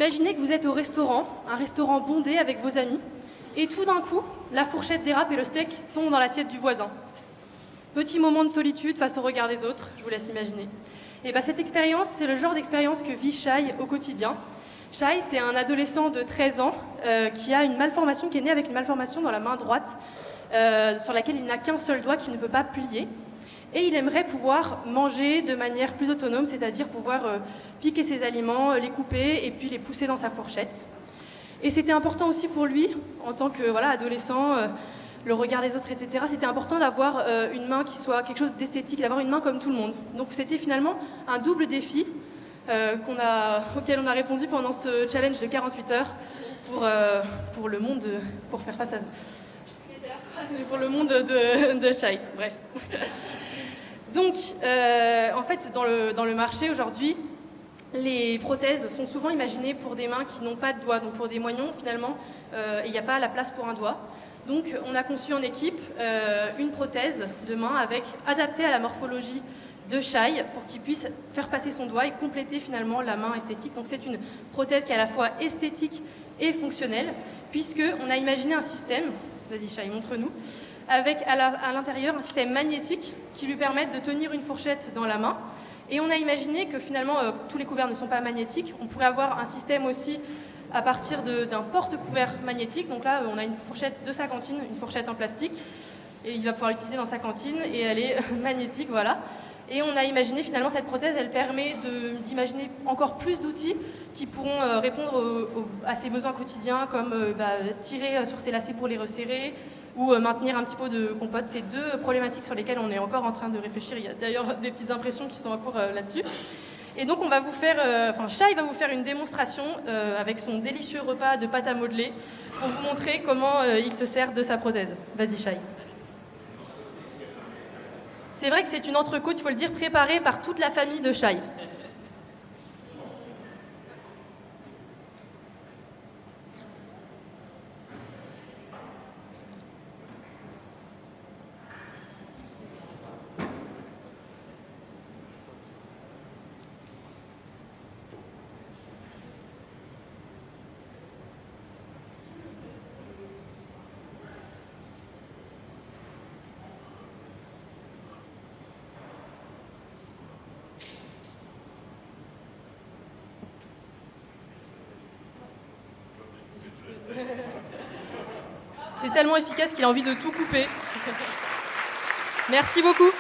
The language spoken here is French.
Imaginez que vous êtes au restaurant, un restaurant bondé avec vos amis, et tout d'un coup, la fourchette dérape et le steak tombe dans l'assiette du voisin. Petit moment de solitude face au regard des autres, je vous laisse imaginer. Et cette expérience, c'est le genre d'expérience que vit Shai au quotidien. Shai, c'est un adolescent de 13 ans qui a une malformation, qui est né avec une malformation dans la main droite, sur laquelle il n'a qu'un seul doigt qui ne peut pas plier. Et il aimerait pouvoir manger de manière plus autonome, c'est-à-dire pouvoir piquer ses aliments, les couper et puis les pousser dans sa fourchette. Et c'était important aussi pour lui, en tant que adolescent, le regard des autres, etc. C'était important d'avoir une main qui soit quelque chose d'esthétique, d'avoir une main comme tout le monde. Donc c'était finalement un double défi auquel on a répondu pendant ce challenge de 48 heures pour le monde, pour faire face à... pour le monde de Shai. Bref. Donc, en fait, dans le marché aujourd'hui, les prothèses sont souvent imaginées pour des mains qui n'ont pas de doigts. Donc pour des moignons, finalement, il n'y a pas la place pour un doigt. Donc on a conçu en équipe une prothèse de main adaptée à la morphologie de Shai pour qu'il puisse faire passer son doigt et compléter finalement la main esthétique. Donc c'est une prothèse qui est à la fois esthétique et fonctionnelle, puisqu'on a imaginé un système, vas-y Shai, montre-nous, avec à l'intérieur un système magnétique qui lui permette de tenir une fourchette dans la main. Et on a imaginé que finalement tous les couverts ne sont pas magnétiques. On pourrait avoir un système aussi à partir d'un porte-couvert magnétique. Donc là, on a une fourchette de sa cantine, une fourchette en plastique, et il va pouvoir l'utiliser dans sa cantine, et elle est magnétique, voilà. Et on a imaginé finalement cette prothèse, elle permet d'imaginer encore plus d'outils qui pourront répondre à ses besoins quotidiens, comme tirer sur ses lacets pour les resserrer, ou maintenir un petit pot de compote. C'est deux problématiques sur lesquelles on est encore en train de réfléchir. Il y a d'ailleurs des petites impressions qui sont en cours là-dessus. Et donc on va vous faire, Shai va vous faire une démonstration avec son délicieux repas de pâte à modeler pour vous montrer comment il se sert de sa prothèse. Vas-y Shai. C'est vrai que c'est une entrecôte, il faut le dire, préparée par toute la famille de Shai. C'est tellement efficace qu'il a envie de tout couper. Merci beaucoup.